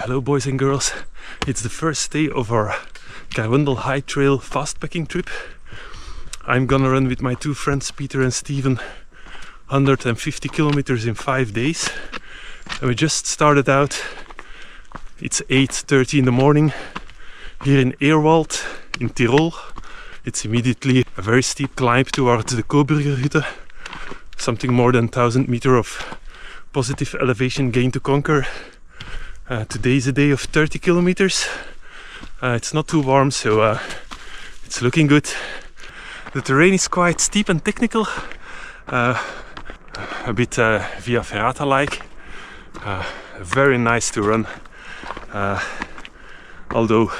Hello boys and girls, it's the first day of our Karwendel High Trail Fastpacking trip. I'm gonna run with my two friends Peter and Steven 150 kilometers in 5 days. And we just started out. It's 8:30 in the morning here in Ehrwald in Tirol. It's immediately a very steep climb towards the Großer Huta, something more than 1000 meters of positive elevation gain to conquer. Today is a day of 30 kilometers. It's not too warm, so it's looking good. The terrain is quite steep and technical, a bit via ferrata like. Very nice to run, although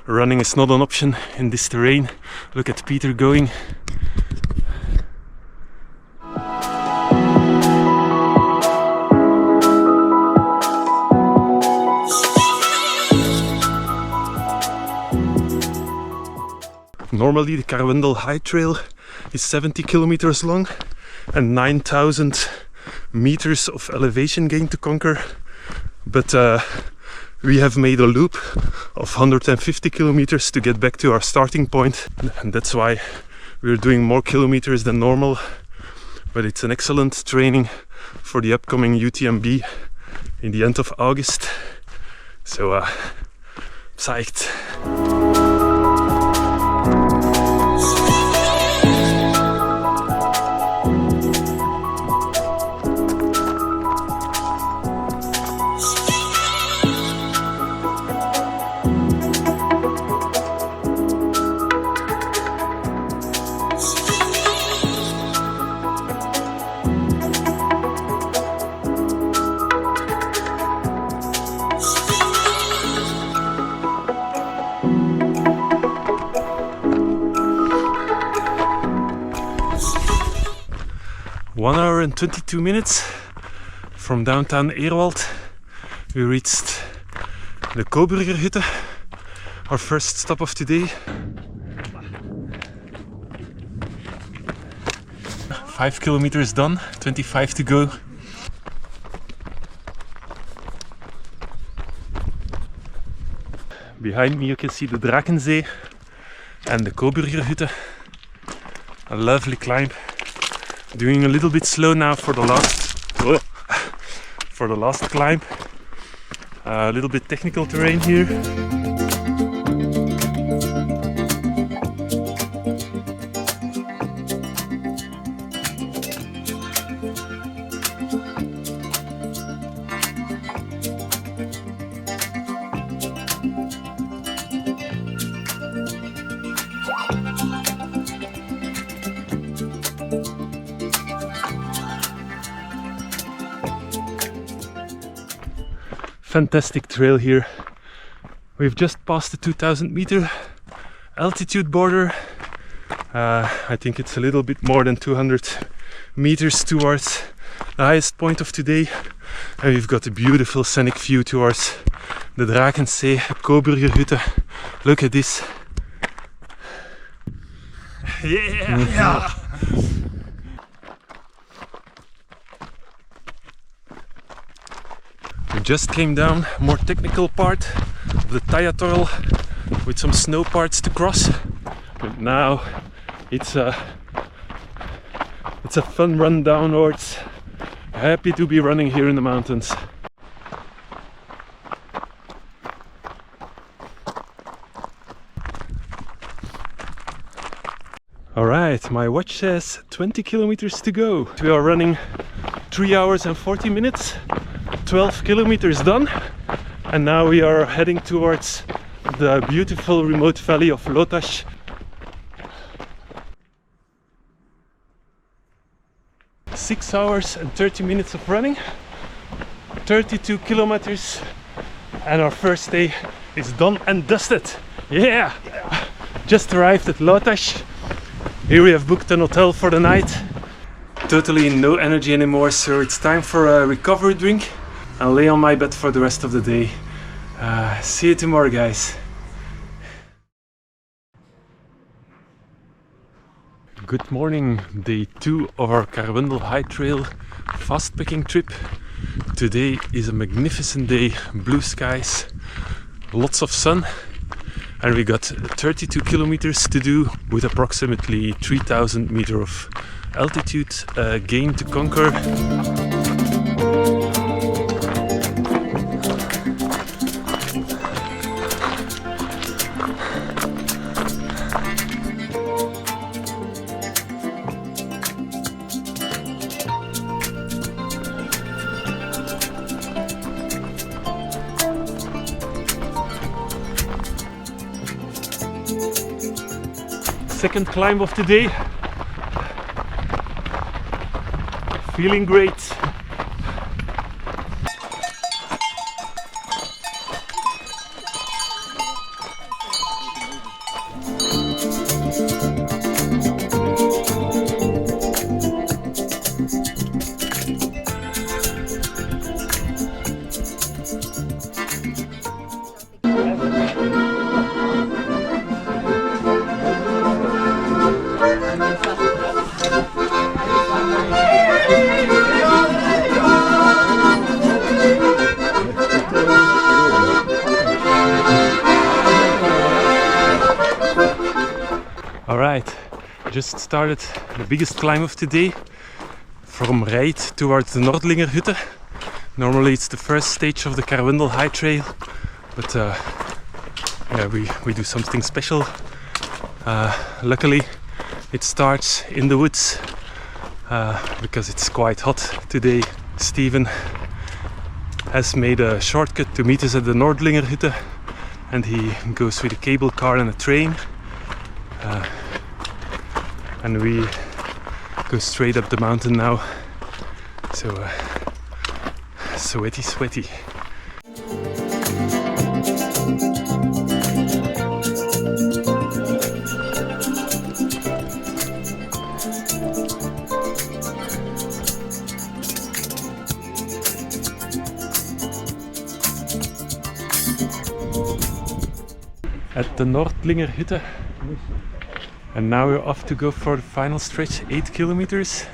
running is not an option in this terrain. Look at Peter going. Normally the Karwendel High Trail is 70 kilometers long and 9,000 meters of elevation gain to conquer, but we have made a loop of 150 kilometers to get back to our starting point, and that's why we're doing more kilometers than normal. But it's an excellent training for the upcoming UTMB in the end of August, so psyched. One hour and 22 minutes from downtown Ehrwald. We reached the Großer Huta, our first stop of today. 5 kilometers done, 25 to go. Behind me you can see the Drakensee and the Großer Huta. A lovely climb. Doing a little bit slow now for the last climb. A little bit technical terrain here. Fantastic trail here. We've just passed the 2000 meter altitude border. I think it's a little bit more than 200 meters towards the highest point of today, and we've got a beautiful scenic view towards the Drakensee, Großer Huta. Look at this. Yeah! We just came down a more technical part of the Tirol with some snow parts to cross, but now it's a fun run downwards. Happy to be running here in the mountains. Alright, my watch says 20 kilometers to go. We are running 3 hours and 40 minutes. 12 kilometers done, and now we are heading towards the beautiful remote valley of Lotash. Six hours and 30 minutes of running, 32 kilometers, and our first day is done and dusted. Yeah! Just arrived at Lotash. Here we have booked an hotel for the night. Totally no energy anymore, so it's time for a recovery drink. I'll lay on my bed for the rest of the day. See you tomorrow, guys. Good morning, day 2 of our Karwendel High Trail Fastpacking trip. Today is a magnificent day, blue skies, lots of sun, and we got 32 kilometers to do with approximately 3000 meters of altitude gain to conquer. Second climb of the day. Feeling great. Alright, just started the biggest climb of the day from Rijt towards the Nordlinger Huta. Normally it's the first stage of the Karwendel High Trail, but yeah, we do something special. Luckily it starts in the woods because it's quite hot today. Steven has made a shortcut to meet us at the Nordlinger Huta, and he goes with a cable car and a train. And we go straight up the mountain now, so sweaty. At the Nordlinger Huta. And now we're off to go for the final stretch, 8 kilometers.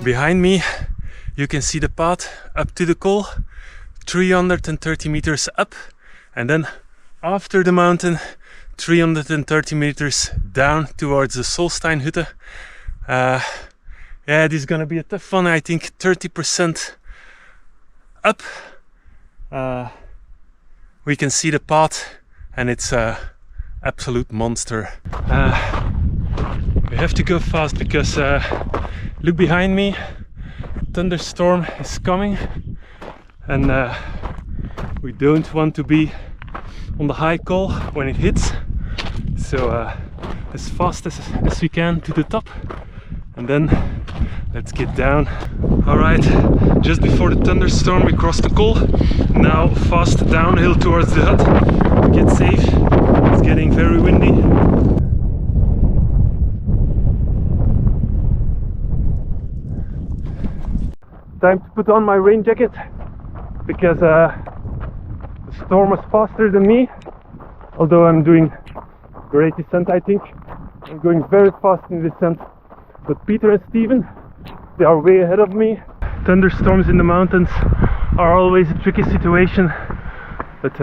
Behind me you can see the path up to the col, 330 meters up, and then after the mountain 330 meters down towards the Solstein Huta. Yeah, this is gonna be a tough one. I think 30% up. We can see the path and it's a absolute monster. We have to go fast because look behind me, thunderstorm is coming, and we don't want to be on the high col when it hits. So as fast as we can to the top, and then let's get down. Alright, just before the thunderstorm we crossed the col. Now fast downhill towards the hut to get safe. It's getting very windy. Time to put on my rain jacket because the storm was faster than me, although I'm doing great descent. I think I'm going very fast in descent, but Peter and Steven, they are way ahead of me. Thunderstorms in the mountains are always a tricky situation, but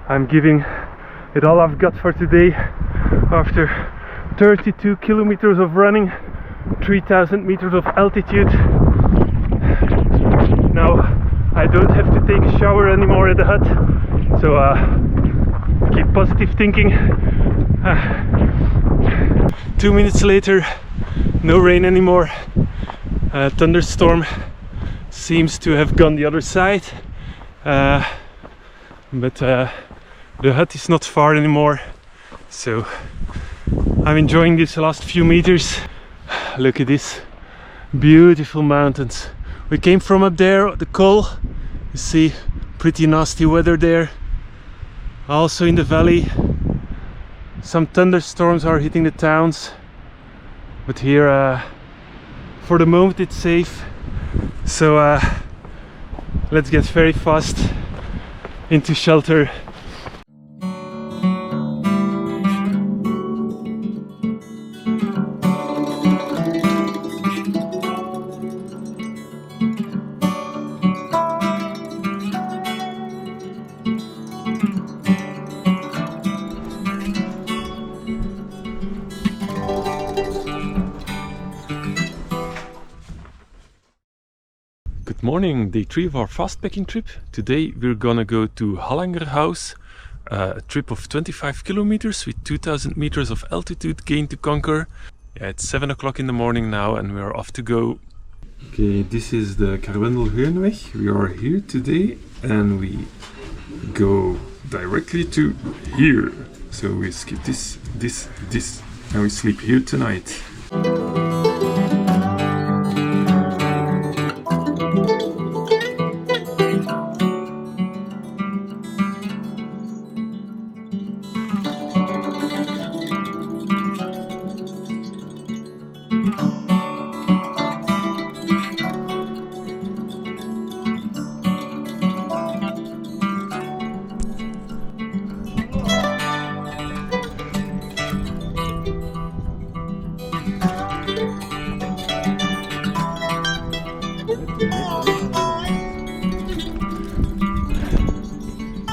I'm giving it all I've got for today after 32 kilometers of running, 3000 meters of altitude. Now I don't have to take a shower anymore at the hut, so keep positive thinking. 2 minutes later, no rain anymore. Thunderstorm seems to have gone the other side, but the hut is not far anymore, so I'm enjoying these last few meters. Look at this beautiful mountains. We came from up there, the col. You see, pretty nasty weather there. Also in the valley, some thunderstorms are hitting the towns, but here for the moment it's safe. So let's get very fast into shelter. Good morning, day 3 of our fastpacking trip. Today we're gonna go to Nordlinger Huta, a trip of 25 kilometers with 2000 meters of altitude gain to conquer. Yeah, it's 7 o'clock in the morning now and we're off to go. Okay, this is the Karwendel High. We are here today and we go directly to here. So we skip this, and we sleep here tonight.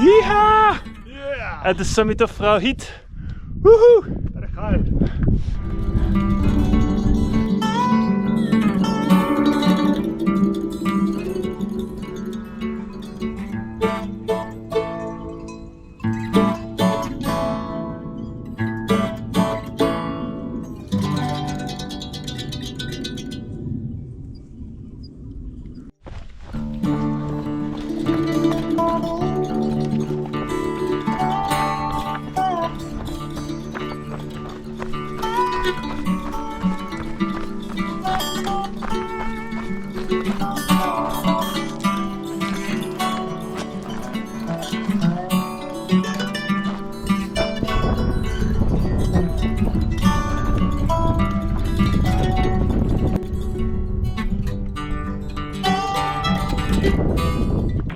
Yeehaw! Yeah! At the summit of Frau Hit. Woohoo!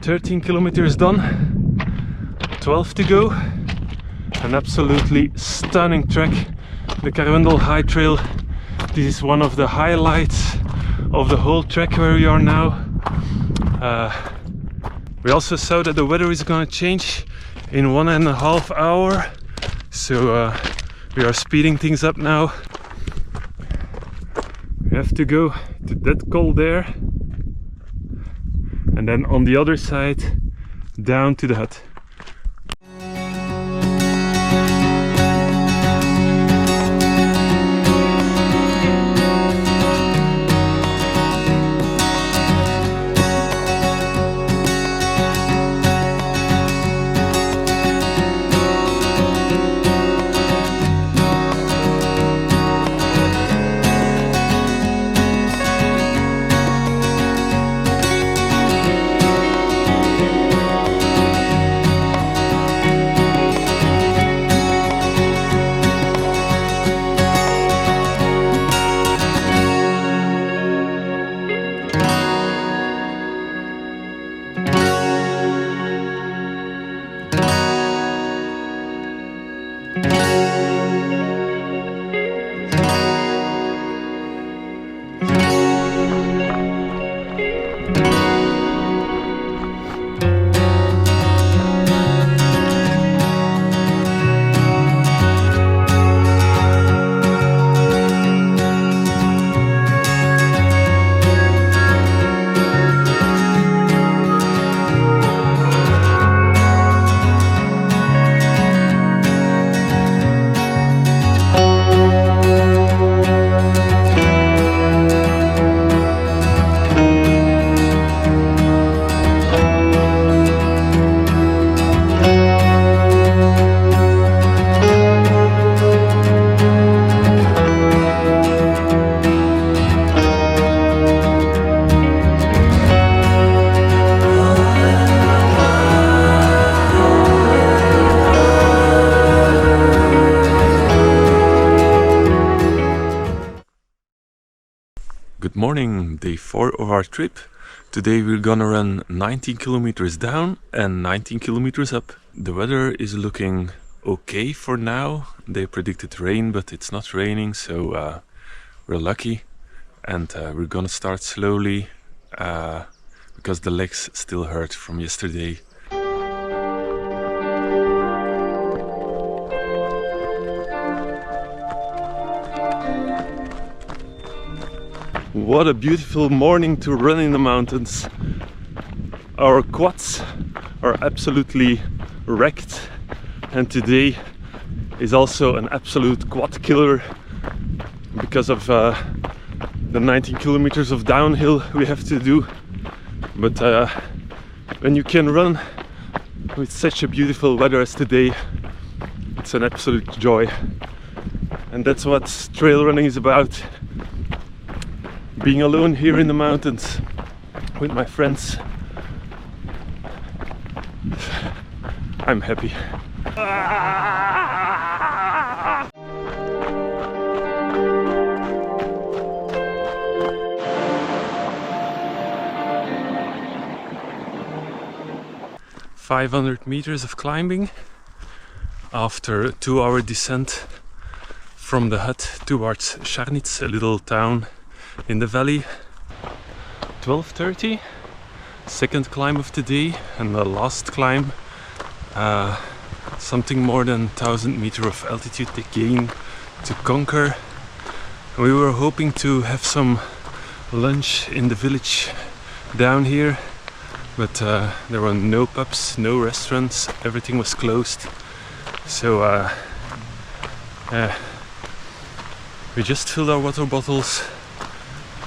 13 kilometers done, 12 to go. An absolutely stunning trek, the Karwendel High Trail. This is one of the highlights of the whole trek where we are now. We also saw that the weather is gonna change in 1.5 hours, so we are speeding things up now. We have to go to that col there, and then on the other side down to the hut. morning, day 4 of our trip. Today we're gonna run 19 kilometers down and 19 kilometers up. The weather is looking okay for now. They predicted rain, but it's not raining, so we're lucky. And we're gonna start slowly because the legs still hurt from yesterday. What a beautiful morning to run in the mountains. Our quads are absolutely wrecked, and today is also an absolute quad killer because of the 19 kilometers of downhill we have to do. But when you can run with such a beautiful weather as today, it's an absolute joy. And that's what trail running is about. Being alone here in the mountains with my friends. I'm happy. 500 meters of climbing after a 2-hour descent from the hut towards Schitz, a little town in the valley. 12:30, second climb of the day and the last climb. Something more than 1000 meters of altitude gain to conquer. We were hoping to have some lunch in the village down here, but there were no pubs, no restaurants, everything was closed. So we just filled our water bottles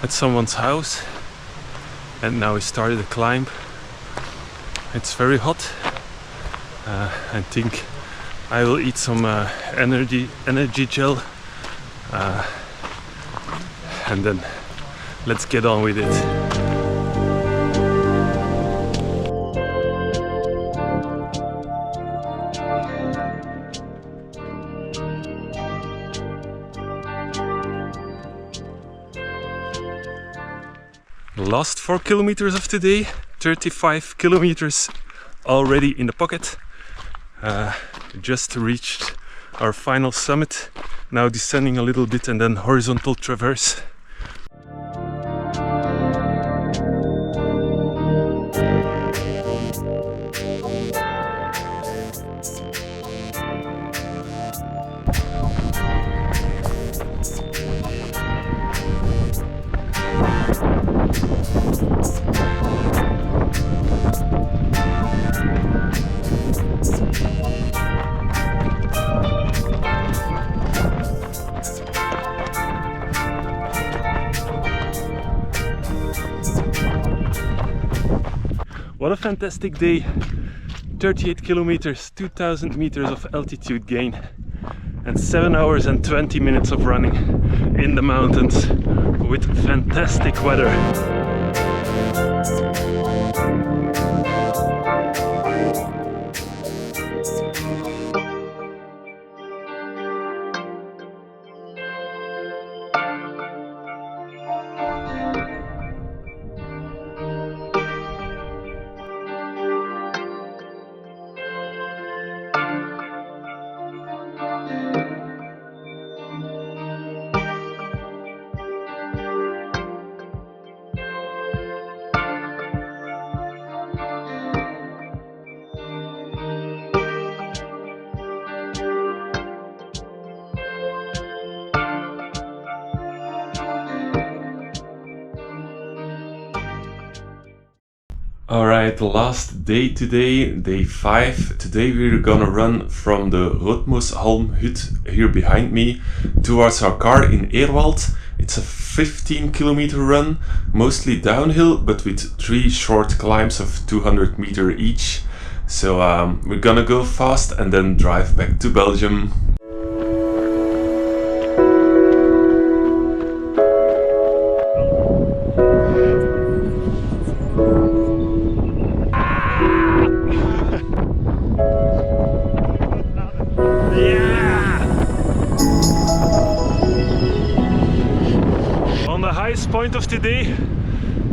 at someone's house, and now we started the climb. It's very hot. I think I will eat some energy gel, and then let's get on with it. Last 4 kilometers of today, 35 kilometers already in the pocket. Just reached our final summit, now descending a little bit and then horizontal traverse. What a fantastic day! 38 kilometers, 2000 meters of altitude gain, and 7 hours and 20 minutes of running in the mountains with fantastic weather. Alright, last day today, day 5. Today we're gonna run from the Roodmooshalm hut here behind me towards our car in Ehrwald. It's a 15 kilometer run, mostly downhill, but with 3 short climbs of 200 meters each. So we're gonna go fast and then drive back to Belgium. Point of today.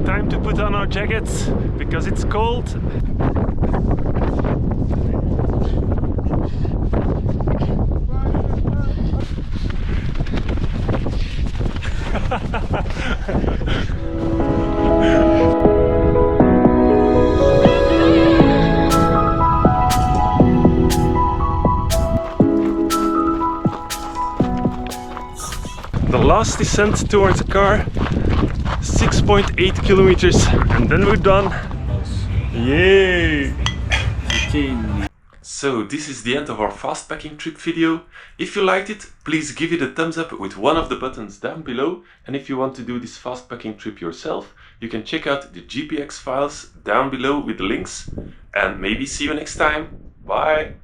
Time to put on our jackets because it's cold. The last descent towards the car, 6.8 kilometers, and then we're done. Yay! So this is the end of our fast packing trip video. If you liked it, please give it a thumbs up with one of the buttons down below. And if you want to do this fast packing trip yourself, you can check out the GPX files down below with the links. And maybe see you next time. Bye!